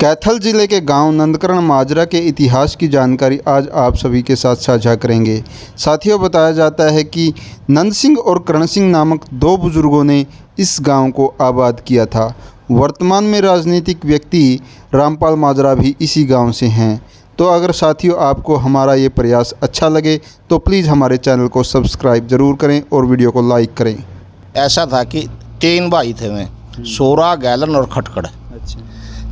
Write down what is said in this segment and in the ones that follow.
कैथल जिले के गांव नंदकरण माजरा के इतिहास की जानकारी आज आप सभी के साथ साझा करेंगे। साथियों, बताया जाता है कि नंद सिंह और करण सिंह नामक दो बुजुर्गों ने इस गांव को आबाद किया था। वर्तमान में राजनीतिक व्यक्ति रामपाल माजरा भी इसी गांव से हैं। तो अगर साथियों आपको हमारा ये प्रयास अच्छा लगे तो प्लीज़ हमारे चैनल को सब्सक्राइब ज़रूर करें और वीडियो को लाइक करें। ऐसा था कि 3 भाई थे मैं, सोरा, गैलन और खटकड़। अच्छा,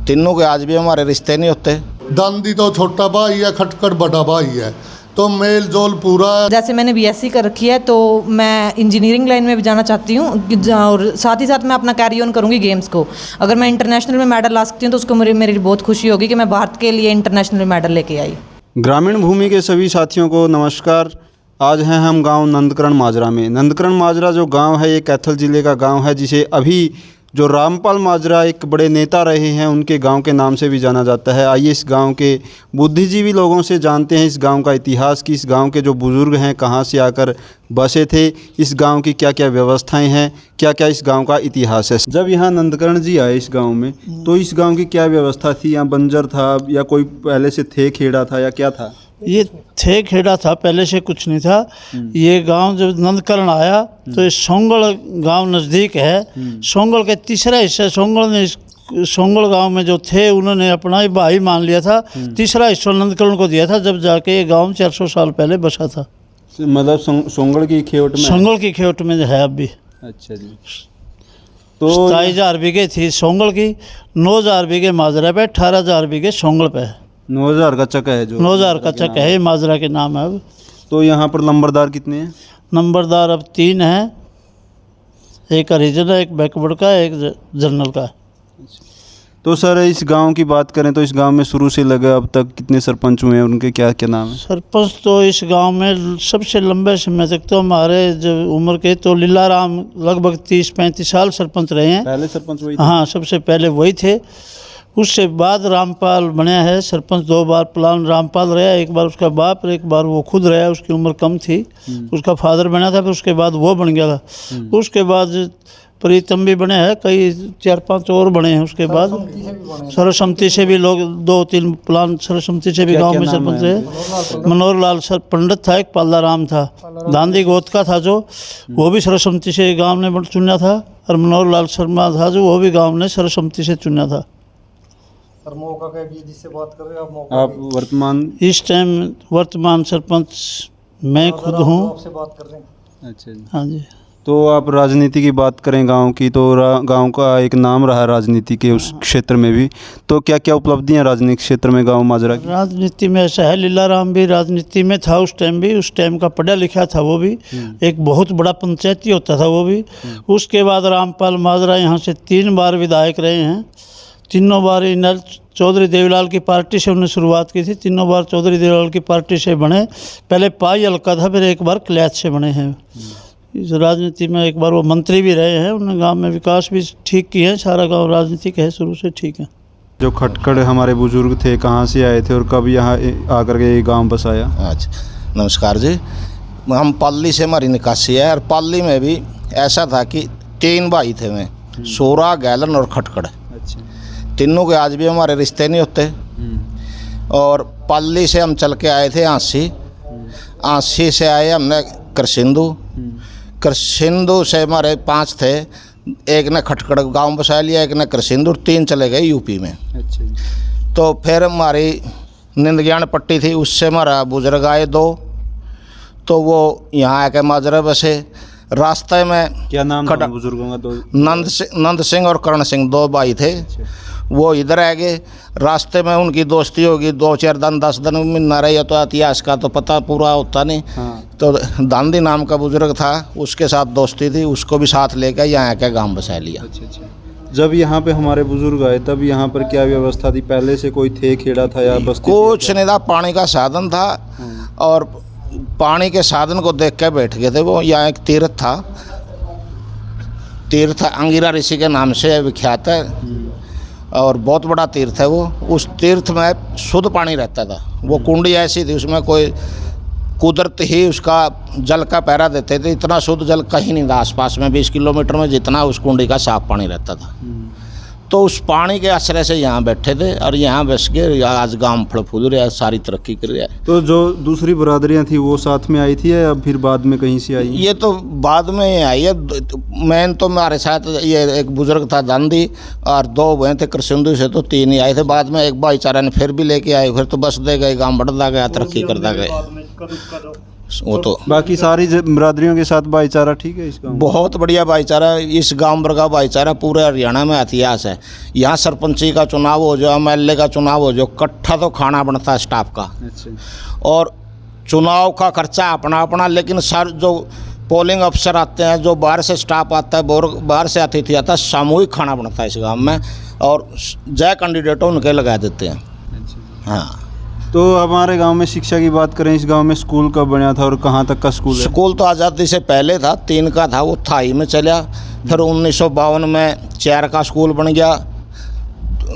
तीनों के आज भी हमारे रिश्ते नहीं होते। दांदी तो छोटा भाई है, खटकड़ बड़ा भाई है, तो मेल जोल पूरा है। जैसे मैंने बीएससी कर रखी है तो मैं इंजीनियरिंग लाइन में भी जाना चाहती हूँ और साथ ही साथ मैं अपना कैरी ऑन करूँगी गेम्स को। अगर मैं इंटरनेशनल में मेडल ला सकती हूँ तो उसको मेरी बहुत खुशी होगी कि मैं भारत के लिए इंटरनेशनल में मेडल लेके आई। ग्रामीण भूमि के सभी साथियों को नमस्कार। आज हैं हम गांव नंदकरण माजरा में। नंदकरण माजरा जो गांव है ये कैथल ज़िले का गांव है, जिसे अभी जो रामपाल माजरा एक बड़े नेता रहे हैं उनके गांव के नाम से भी जाना जाता है। आइए इस गांव के बुद्धिजीवी लोगों से जानते हैं इस गांव का इतिहास, कि इस गांव के जो बुज़ुर्ग हैं कहां से आकर बसे थे, इस गांव की क्या क्या व्यवस्थाएं हैं, क्या क्या इस गांव का इतिहास है। जब यहाँ नंदकरण जी आए इस गांव में तो इस गांव की क्या व्यवस्था थी? यहाँ बंजर था या कोई पहले से थे खेड़ा था या क्या था? ये थे खेड़ा था, पहले से कुछ नहीं था। ये गांव जब नंदकरण आया तो ये सोंगल गांव नज़दीक है। सोंगल के तीसरा हिस्सा सोंगल गांव में जो थे उन्होंने अपना ही भाई मान लिया था। तीसरा हिस्सा नंदकरण को दिया था, जब जाके ये गांव 400 साल पहले बसा था। मतलब सोंगल की खेवट में? सोंगल की खेवट में है अब भी। अच्छा जी। तो 27,000 बीघे थी सोंगल की, 9,000 बीघे माजरा पे, 18,000 बीघे सोंगल पे। 9,000 का चक है जो 9,000 का चक है, माजरा के नाम है अब। तो यहाँ पर नंबरदार कितने हैं? नंबरदार अब 3 हैं, एक हरिजन है, एक बैकवर्ड का, एक जनरल का। तो सर इस गांव की बात करें तो इस गांव में शुरू से लगे अब तक कितने सरपंच हुए हैं, उनके क्या क्या नाम है? सरपंच तो इस गांव में सबसे लंबे समय तक तो हमारे जो उम्र के तो लीलाराम लगभग 30-35 साल सरपंच रहे हैं। पहले सरपंच वही थे? हाँ, सबसे पहले वही थे। उससे बाद रामपाल बने हैं सरपंच। 2 बार प्लान रामपाल रहा, एक बार उसका बाप और एक बार वो खुद रहा। उसकी उम्र कम थी, उसका फादर बना था, फिर उसके बाद वो बन गया था। उसके बाद प्रीतम भी बने हैं, कई 4-5 और बने हैं। उसके बाद सर्वसम्मति से भी लोग 2-3 प्लान सर्वसम्मति से भी गांव में सरपंच रहे। मनोहर लाल सर पंडित था, एक पाला राम था, दांदी गोद का था जो, वो भी सर्वसम्मति से गाँव ने चुना था। और मनोहर लाल शर्मा था जो, वो भी गाँव ने सर्वसम्मति से चुना था। मौका का जिससे बात कर रहे हैं आप वर्तमान इस टाइम वर्तमान सरपंच मैं खुद हूँ। आपसे बात कर रहे हैं। अच्छा जी। हाँ जी। तो आप राजनीति की बात करें गांव की, तो गांव का एक नाम रहा राजनीति के उस क्षेत्र में भी। तो क्या क्या उपलब्धियां राजनीतिक क्षेत्र में गांव माजरा की? राजनीति में ऐसा है, लीलाराम भी राजनीति में था उस टाइम भी, उस टाइम का पढ़ा लिखा था वो भी। एक बहुत बड़ा पंचायती होता था वो भी। उसके बाद रामपाल माजरा यहाँ से 3 बार विधायक रहे हैं। तीनों बार इनर चौधरी देवीलाल की पार्टी से उन्होंने शुरुआत की थी। तीनों बार चौधरी देवीलाल की पार्टी से बने। पहले पाई हल्का था, फिर एक बार क्लैच से बने हैं। इस राजनीति में एक बार वो मंत्री भी रहे हैं। उन्होंने गांव में विकास भी ठीक किए हैं। सारा गांव राजनीतिक है शुरू से, ठीक है। जो खटकड़ हमारे बुजुर्ग थे कहाँ से आए थे और कब यहाँ आकर के ये गाँव बसाया? अच्छा, नमस्कार जी। हम पाली से हमारी निकासी है, और पाली में भी ऐसा था कि 3 भाई थे मैं, सोरा, गैलन और खटकड़। अच्छा। तीनों के आज भी हमारे रिश्ते नहीं होते। और पाली से हम चल के आए थे आंसी से आए हमने करसिंदू से हमारे 5 थे। एक ने खटकड़ गांव बसा लिया, एक ने करसिंदू, 3 चले गए यूपी में। अच्छा। तो फिर हमारी निंदज्ञान पट्टी थी, उससे हमारा बुजुर्ग आए 2, तो वो यहाँ आके माजरा बसे। रास्ते में क्या नाम था बुजुर्गों का? 2 नंद सिंह और करण सिंह 2 भाई थे। वो इधर आ गए। रास्ते में उनकी दोस्ती होगी, 2-4 दिन 10 दिन महीना रही। तो इतिहास का तो पता पूरा होता नहीं। हाँ। तो दांदी नाम का बुजुर्ग था, उसके साथ दोस्ती थी, उसको भी साथ लेकर यहाँ आके गांव बसा लिया। अच्छा। जब यहाँ पे हमारे बुजुर्ग आए तब यहाँ पर क्या व्यवस्था थी? पहले से कोई थे खेड़ा था या बस? कुछ नहीं था, पानी का साधन था। और पानी के साधन को देख के बैठ गए थे वो। यहाँ एक तीर्थ था, तीर्थ अंगिरा ऋषि के नाम से विख्यात है, और बहुत बड़ा तीर्थ है वो। उस तीर्थ में शुद्ध पानी रहता था। वो कुंडी ऐसी थी, उसमें कोई कुदरत ही उसका जल का पहरा देते थे। इतना शुद्ध जल कहीं नहीं था आसपास में, 20 किलोमीटर में जितना उस कुंडी का साफ पानी रहता था। तो उस पानी के आश्रय से यहाँ बैठे थे और यहाँ बस के आज गांव फल फूल रहा है, सारी तरक्की कर रहा है। तो जो दूसरी बरादरियां थी वो साथ में आई थी या फिर बाद में कहीं से आई? ये तो बाद में ही आई है। मैन तो हमारे साथ ये एक बुजुर्ग था दांदी और 2 बहन थे कृष्णदू से, तो 3 ही आए थे। बाद में एक भाईचारा ने फिर भी लेके आए, फिर तो बस दे गए, गाँव बढ़ता गया, तरक्की करता गए। वो तो बाकी सारी बरादरियों के साथ भाईचारा ठीक है इस गाँव में? बहुत बढ़िया भाईचारा। इस गांव भर का भाईचारा पूरे हरियाणा में इतिहास है। यहाँ सरपंची का चुनाव हो जाए, MLA का चुनाव हो जाए, इकट्ठा तो खाना बनता है स्टाफ का। अच्छा। और चुनाव का खर्चा अपना अपना, लेकिन सर जो पोलिंग अफसर आते हैं, जो बाहर से स्टाफ आता है, बाहर से अतिथि आता है, सामूहिक खाना बनता है इस गाँव में और जय कैंडिडेट उनके लगा देते हैं। हाँ। तो हमारे गांव में शिक्षा की बात करें, इस गांव में स्कूल कब बना था और कहाँ तक का स्कूल है? स्कूल तो आज़ादी से पहले था, 3 का था, वो थाई में चला। फिर 1952 में 4 का स्कूल बन गया।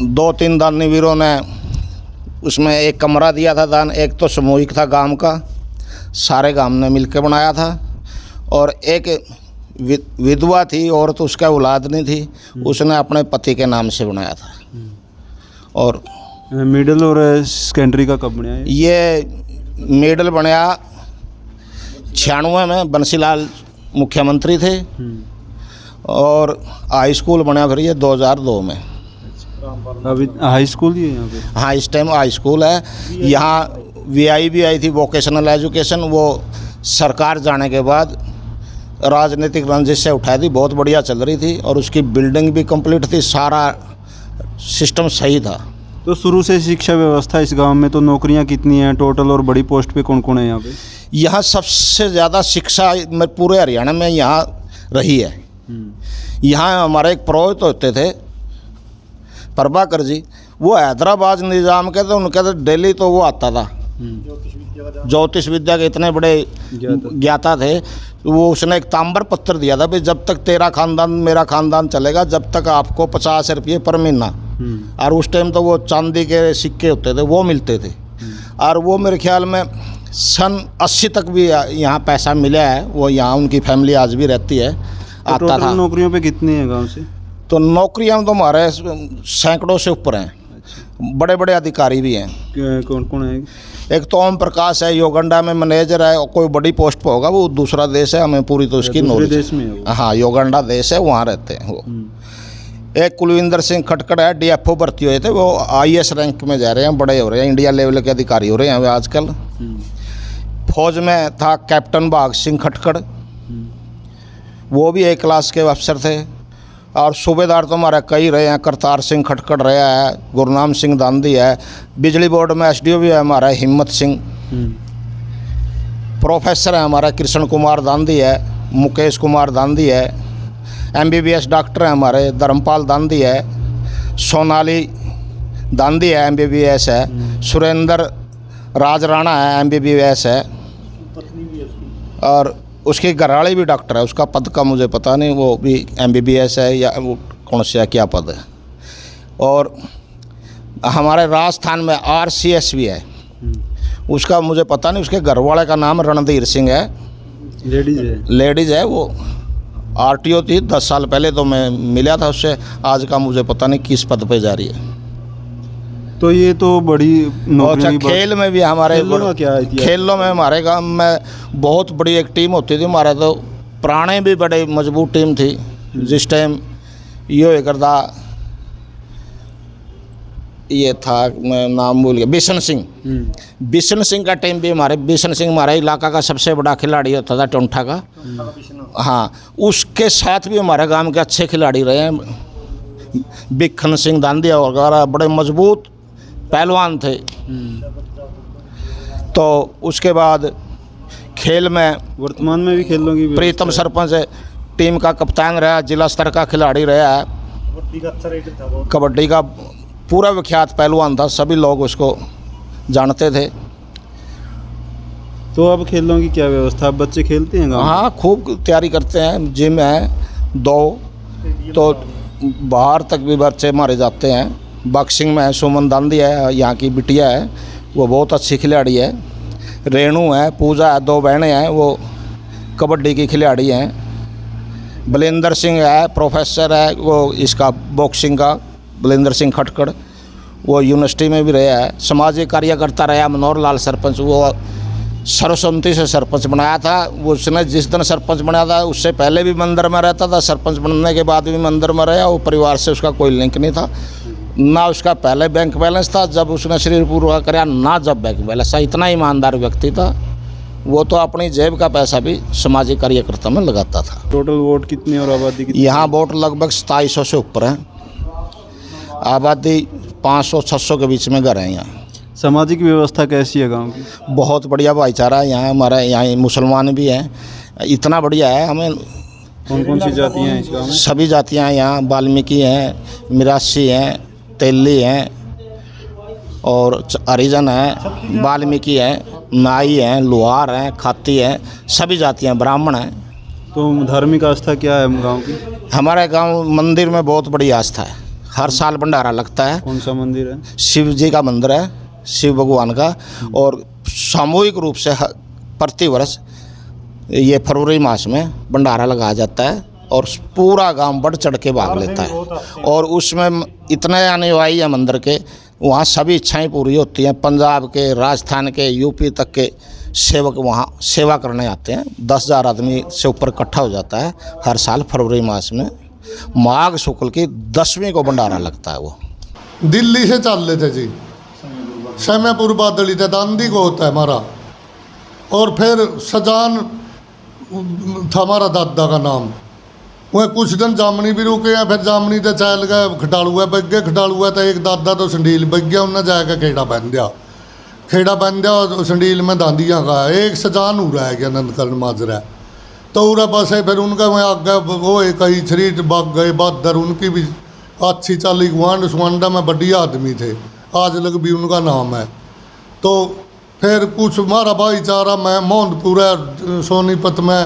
2-3 दानवीरों ने उसमें एक कमरा दिया था दान। एक तो सामूहिक था गांव का, सारे गांव ने मिलकर बनाया था। और एक विधवा थी और तो उसका औलाद नहीं थी, उसने अपने पति के नाम से बनाया था। और मिडिल और सेकेंडरी का कब बनाया? ये मिडिल बनाया 96 में, बंसीलाल मुख्यमंत्री थे। और हाई स्कूल बना फिर ये 2002 में। अभी हाई स्कूल ही है यहाँ पे? हाँ, इस टाइम हाई स्कूल है। यहाँ VI भी आई थी, वोकेशनल एजुकेशन, वो सरकार जाने के बाद राजनीतिक रंजिश से उठाई थी, बहुत बढ़िया चल रही थी और उसकी बिल्डिंग भी कंप्लीट थी, सारा सिस्टम सही था। तो शुरू से शिक्षा व्यवस्था इस गांव में, तो नौकरियां कितनी हैं टोटल और बड़ी पोस्ट पे कौन कौन है यहाँ पे? यहाँ सबसे ज़्यादा शिक्षा पूरे हरियाणा में यहाँ रही है। यहाँ हमारे एक पुरोहित होते थे प्रभाकर जी, वो हैदराबाद निज़ाम के थे, उनके तो डेली तो वो आता था, ज्योतिष विद्या के इतने बड़े ज्ञाता थे। वो उसने एक तांबर पत्र दिया था, भाई जब तक तेरा खानदान मेरा खानदान चलेगा, जब तक आपको 50 रुपये पर महीना। और उस टाइम तो वो चांदी के सिक्के होते थे, वो मिलते थे। और वो मेरे ख्याल में सन 80 तक भी यहाँ पैसा मिला है। वो यहाँ उनकी फैमिली आज भी रहती है। तो आता था। नौकरियों पे कितनी है गांव से? तो नौकरियाँ तो हमारे सैकड़ों से ऊपर हैं। बड़े बड़े अधिकारी भी हैं। कौन कौन है? एक तो ओम प्रकाश है, युगांडा में मैनेजर है। कोई बड़ी पोस्ट पर होगा, वो दूसरा देश है, हमें पूरी तो उसकी नॉलेज। देश में है वो? हाँ, युगांडा देश है, वहाँ रहते हैं वो। एक कुलविंदर सिंह खटकड़ है, DFO भर्ती हुए थे, वो IAS रैंक में जा रहे हैं, बड़े हो रहे हैं, इंडिया लेवल के अधिकारी हो रहे हैं वे आजकल। फौज में था कैप्टन भाग सिंह खटकड़, वो भी A क्लास के अफसर थे। और सूबेदार तो हमारे कई रहे हैं, करतार सिंह खटकड़ रहा है, गुरनाम सिंह दांदी है। बिजली बोर्ड में SDO भी है हमारा हिम्मत सिंह। प्रोफेसर है हमारा कृष्ण कुमार दांदी है, मुकेश कुमार दांदी है। MBBS डॉक्टर है हमारे धर्मपाल दांदी है, सोनाली दांदी है, MBBS है। सुरेंद्र राज राणा है, MBBS है। और उसकी घरवाली भी डॉक्टर है, उसका पद का मुझे पता नहीं, वो भी MBBS है या वो कौन सा क्या पद है। और हमारे राजस्थान में RCS भी है, उसका मुझे पता नहीं, उसके घरवाले का नाम रणधीर सिंह है। लेडीज़ है वो। RTO थी 10 साल पहले, तो मैं मिला था उससे। आज का मुझे पता नहीं किस पद पे जा रही है। तो ये तो बड़ी अच्छा, खेल में भी हमारे क्या है? खेलों में हमारे गांव में बहुत बड़ी एक टीम होती थी हमारे, तो पुराने भी बड़े मजबूत टीम थी। जिस टाइम ये करता, ये था, मैं नाम भूल गया, बिशन सिंह। बिशन सिंह का टीम भी हमारे, बिशन सिंह हमारे इलाका का सबसे बड़ा खिलाड़ी होता था, टोंठा का। हाँ, उसके साथ भी हमारे गांव के अच्छे खिलाड़ी रहे हैं। बिखन सिंह दांदिया वगैरह बड़े मजबूत पहलवान थे। तो उसके बाद खेल में वर्तमान में भी खेलों की प्रीतम सरपंच टीम का कप्तान रहा, जिला स्तर का खिलाड़ी रहा है। कबड्डी का पूरा विख्यात पहलवान था, सभी लोग उसको जानते थे। तो अब खेलों की क्या व्यवस्था, अब बच्चे खेलते हैं गाँव? हाँ, खूब तैयारी करते हैं। जिम है 2, तो बाहर तक भी बच्चे मारे जाते हैं। बॉक्सिंग में सुमन दांदी है, यहाँ की बिटिया है, वो बहुत अच्छी खिलाड़ी है। रेणु है, पूजा है, 2 बहनें हैं, वो कबड्डी की खिलाड़ी हैं। बलिंदर सिंह है, प्रोफेसर है, वो इसका बॉक्सिंग का बलिंदर सिंह खटकड़, वो यूनिवर्सिटी में भी रहा है, सामाजिक कार्यकर्ता रहा। मनोहर लाल सरपंच, वो सर्वसम्मति से सरपंच बनाया था। वो उसने जिस दिन सरपंच बनाया था उससे पहले भी मंदिर में रहता था, सरपंच बनने के बाद भी मंदिर में रहा। वो परिवार से उसका कोई लिंक नहीं था, ना उसका पहले बैंक बैलेंस था जब उसने शरीर पूरा कराया, ना जब बैंक बैलेंस था। इतना ईमानदार व्यक्ति था वो, तो अपनी जेब का पैसा भी सामाजिक कार्यकर्ता में लगाता था। टोटल वोट कितनी और आबादी कितनी? यहाँ वोट लगभग 2700 से ऊपर है, आबादी 500-600 के बीच में घर हैं यहाँ। सामाजिक व्यवस्था कैसी है गांव की? बहुत बढ़िया भाईचारा है यहाँ। हमारे यहाँ मुसलमान भी हैं, इतना बढ़िया है। हमें कौन कौन सी जातियाँ हैं इस गाँव में? सभी जातियाँ हैं यहाँ, वाल्मीकि हैं, मिरासी हैं, तेली हैं और हरिजन हैं, वाल्मीकि हैं, नाई हैं, लोहार हैं, खाती हैं, सभी जातियाँ, ब्राह्मण हैं। तो धार्मिक आस्था क्या है गांव की? हमारे गांव मंदिर में बहुत बड़ी आस्था है, हर साल भंडारा लगता है। कौन सा मंदिर है? शिव जी का मंदिर है, शिव भगवान का। और सामूहिक रूप से प्रतिवर्ष ये फरवरी मास में भंडारा लगाया जाता है और पूरा गांव बढ़ चढ़ के भाग लेता है। और उसमें इतने अनुयायी हैं मंदिर के, वहाँ सभी इच्छाएं पूरी होती हैं। पंजाब के, राजस्थान के, यूपी तक के सेवक वहाँ सेवा करने आते हैं। 10,000 आदमी से ऊपर इकट्ठा हो जाता है हर साल फरवरी मास में। माघ शुक्ल की 10वीं को भंडारा लगता है। वो दिल्ली से चल लेते जी, समयपुर बादली थे, दांदी को होता है हमारा। और फिर सजान था हमारा दादा का नाम। वह कुछ दिन जामनी भी रुके हैं, फिर जामनी तो चल गए, खटाड़ुआ बग गए। खटाड़ुआ तो एक दादा तो संडील बग गया, उन्हें जाकर खेड़ा बन दिया। खेड़ा बन दिया और संडील में दांदियाँ का एक सजान हो रहा है कि नंदकरण माजरा। तो उरा बस है, फिर उनका मैं आगे वो कई शरीर भाग गए बहादुर, उनकी भी अच्छी चाली गुआंड सुआंडा में बढ़िया आदमी थे, आज लग भी उनका नाम है। तो फिर कुछ हमारा भाईचारा में मोहनपुरा सोनीपत में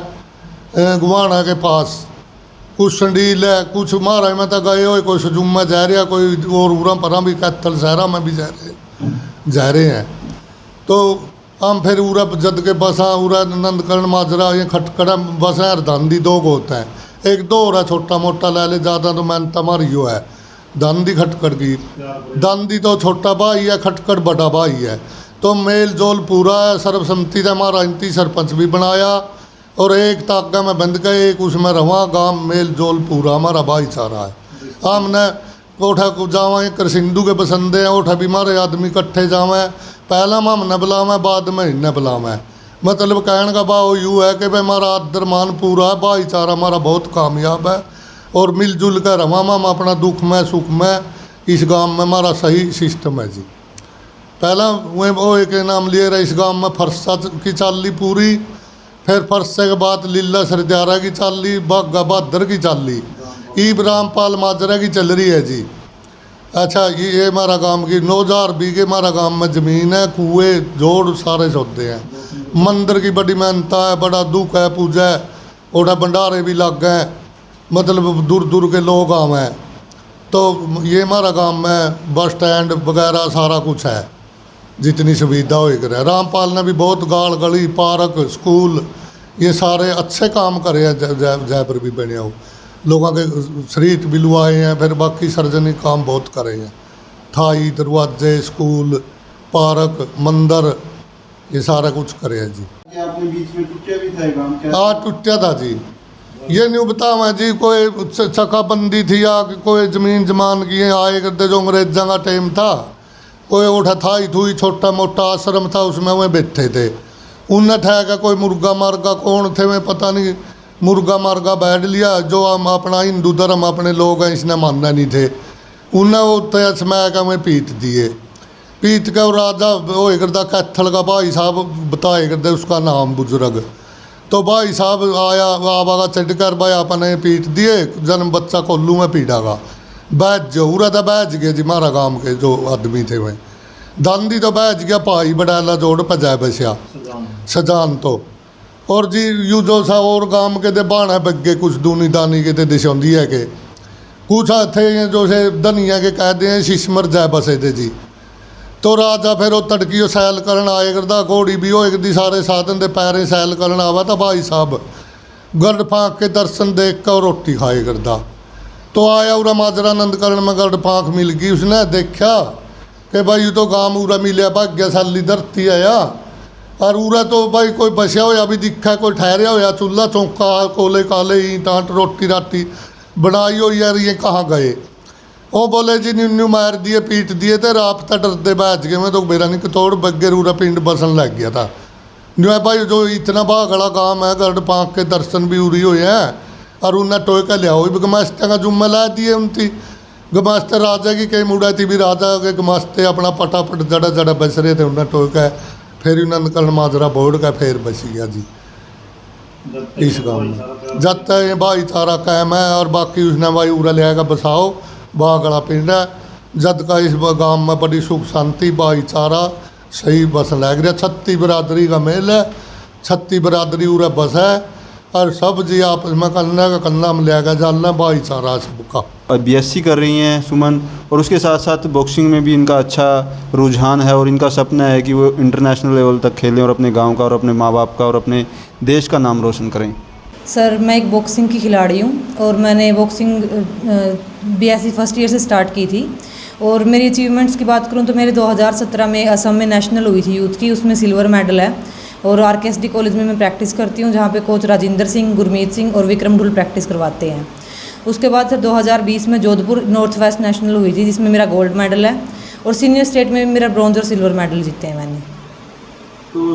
गुआना के पास कुछ संडील है, कुछ हमारा में तो गए हो, कोई सजुम में जा रहा, कोई और उरा परा भी कैथल शहरा में भी जा रहे हैं। तो हम फिर उरा जद के बसा उरा नंदकरण माजरा ये खटकड़ा बसा दांदी 2 को होता है। एक 2 हो रहा छोटा मोटा ले ले, ज़्यादा तो मैंने तमारी जो है दांदी खटकड़ की। दांदी तो छोटा भाई है, खटकड़ बड़ा भाई है। तो मेल जोल पूरा है, सर्वसम्मति से हमारा 29 सरपंच भी बनाया और एक ताका में बंद गए, एक उसमें रवा। गांव मेल जोल पूरा हमारा भाईचारा है। हमने ओठा को जावा कर सिंधु के बसंदे हैं, ओठा भी हमारे आदमी इकट्ठे जावें, पहला हम न बुलावें, बाद में इन्हें बुलावें। मतलब कहने का भाव यूँ है कि भाई हमारा आदर मान पूरा है, भाईचारा हमारा बहुत कामयाब है और मिलजुल कर रवा। हम अपना दुख में सुख में इस गांव में हमारा सही सिस्टम है जी। पहला वो एक नाम लिए रहा, इस गांव में फरसा की चाली पूरी, फिर फरसे के बाद लीला सरदारा की चाली, बागा बहादुर की चाली, ईब रामपाल माजरा की चल रही है जी। अच्छा ये हमारा गांव की 9,000 बीघे हमारा गांव में ज़मीन है, कुएँ जोड़ सारे सौदे हैं। मंदिर की बड़ी मेहनता है, बड़ा दुख है, पूजा है, ओढ़ा भंडारे भी लग गए, मतलब दूर दूर के लोग आवे हैं। तो ये हमारा गांव में बस स्टैंड वगैरह सारा कुछ है, जितनी सुविधा हो कर। रामपाल ने भी बहुत गाल गली, पार्क, स्कूल ये सारे अच्छे काम करे हैं। जयपुर भी बने हो, लोगों के शरीर भी लुआए हैं, फिर बाकी सार्वजनिक काम बहुत करे हैं। थाई, दरवाजे, स्कूल, पार्क, मंदिर ये सारा कुछ करे हैं जी। आपने बीच में टूटिया भी था गांव क्या? हाँ टूटिया था जी। ये नहीं बतावा जी, कोई चकाबंदी थी या कोई ज़मीन जमान की आए करते, जो अंग्रेजों का टाइम था। कोई उठा थाई थुई छोटा मोटा आश्रम था, उसमें वह बैठे थे। उन्हें ठहका कोई मुर्गा मार्गा कौन थे मैं पता नहीं, मुर्गा मार्गा बैठ लिया। जो हम अपना हिंदू धर्म अपने लोग हैं इसने मानना नहीं थे, उन्हें उत्ते समय का मैं पीट दिए। पीट के राजा वो करता कैथल का भाई साहब बताए करते, उसका नाम बुजुर्ग। तो भाई साहब आया आवागा चढ़ कर भाई अपने पीट दिए, जन्म बच्चा कोल्लू में पीटागा। बैठ जो उरा था बैठ गए जी, हमारा गांव के जो आदमी थे वह दांदी तो बैठ गया, भाई बडाला जोड़ पजाए बसिया सजान तो। और जी यू जो सा और गांव के दे बाणा बगे कुछ दूनी दानी के दे दिशादी है के कुछ थे जो से धनिया के कहते हैं शिशमर जाए बसे थे जी। तो राजा फिर वो तड़की सैल करन आए करता, घोड़ी भी हो एक दी सारे साधन दे पैरे सैल करन आवा। तो भाई साहब गढ़ फाँक के दर्शन देख कर रोटी खाए करता। तो आया उरा माजरा नंदकरण में गढ़ पाँख मिल गई। उसने देखा कि भाई ये तो गांव उरा मिले भाग्यशाली धरती आया। और उरा तो भाई कोई बसिया होया भी दिखा, कोई ठहरिया होया चूल्हा चौंका कोले काले ईंट रोटी राटी बनाई हो यार, ये कहाँ गए। वो बोले जी न्यू मार दिए पीट दिए तो रात तक डरते बैठ गए। मैं तो मेरा नहीं तोड़ बग्गे उरा पिंड बसन लग गया था। न्यू है भाई जो इतना भागड़ा काम है, गढ़ पाँख के दर्शन भी उरी हुए हैं। और उन्हें टोय का लिया भी गमास्ते का जुम्मा ला दिए उनकी। गमास्ते राजा की कई मुड़ा थी भी राजा के गमास्ते अपना पटापट जड़ा जड़ा बस रहे थे। उन्हें टोय का फिर नंदकरण माजरा बोर्ड का फिर बची गया जी इस गाँव में। जब तक ये भाईचारा कायम है और बाकी उसने भाई उरा लियागा बसाओ बागड़ा पिंड है। जद का इस गाँव में बड़ी सुख शांति भाईचारा सही बस लग रहा। 36 बिरादरी का मेल है, 36 बिरादरी उरा बस है। और सब जी आपस में कन्ना का कन्ना में लिया जाना भाईचारा सबका। और बीएससी कर रही हैं सुमन, और उसके साथ साथ बॉक्सिंग में भी इनका अच्छा रुझान है और इनका सपना है कि वो इंटरनेशनल लेवल तक खेलें और अपने गांव का और अपने माँ बाप का और अपने देश का नाम रोशन करें। सर मैं एक बॉक्सिंग की खिलाड़ी हूँ और मैंने बॉक्सिंग बीएससी फर्स्ट ईयर से स्टार्ट की थी। और मेरी अचीवमेंट्स की बात करूँ तो मेरे 2017 में असम में नेशनल हुई थी यूथ की, उसमें सिल्वर मेडल है। और RKSD कॉलेज में मैं प्रैक्टिस करती हूँ जहाँ पे कोच राजिंदर सिंह, गुरमीत सिंह और विक्रम ढुल प्रैक्टिस करवाते हैं। उसके बाद सर 2020 में जोधपुर नॉर्थ वेस्ट नेशनल हुई थी जिसमें मेरा गोल्ड मेडल है। और सीनियर स्टेट में मेरा ब्रॉन्ज और सिल्वर मेडल जीते हैं मैंने। तो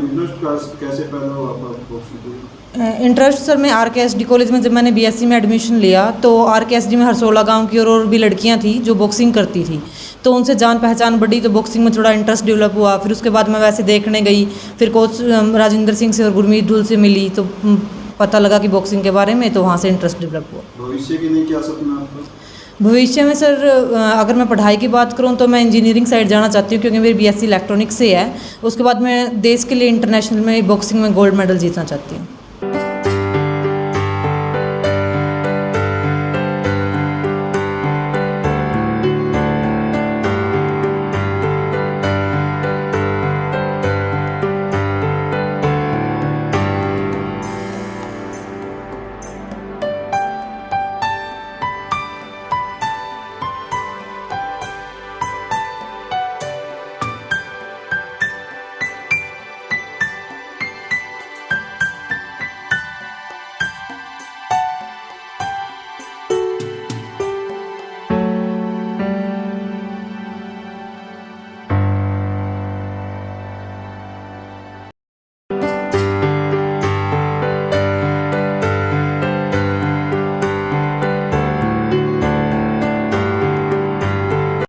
इंटरेस्ट कैसे पैदा हुआ आपका? इंटरेस्ट सर मैं RKSD कॉलेज में जब मैंने BSc में एडमिशन लिया तो RKSD में हरसोला गांव की और भी लड़कियां थी जो बॉक्सिंग करती थी, तो उनसे जान पहचान बढ़ी तो बॉक्सिंग में थोड़ा इंटरेस्ट डेवलप हुआ। फिर उसके बाद मैं वैसे देखने गई, फिर कोच राजिंदर सिंह से और गुरमीत ढुल से मिली तो पता लगा कि बॉक्सिंग के बारे में, तो वहाँ से इंटरेस्ट डेवलप हुआ। भविष्य के लिए क्या सपना आपका? भविष्य में सर अगर मैं पढ़ाई की बात करूं तो मैं इंजीनियरिंग साइड जाना चाहती हूं क्योंकि मेरी BSc इलेक्ट्रॉनिक्स से है। उसके बाद मैं देश के लिए इंटरनेशनल में बॉक्सिंग में गोल्ड मेडल जीतना चाहती हूं।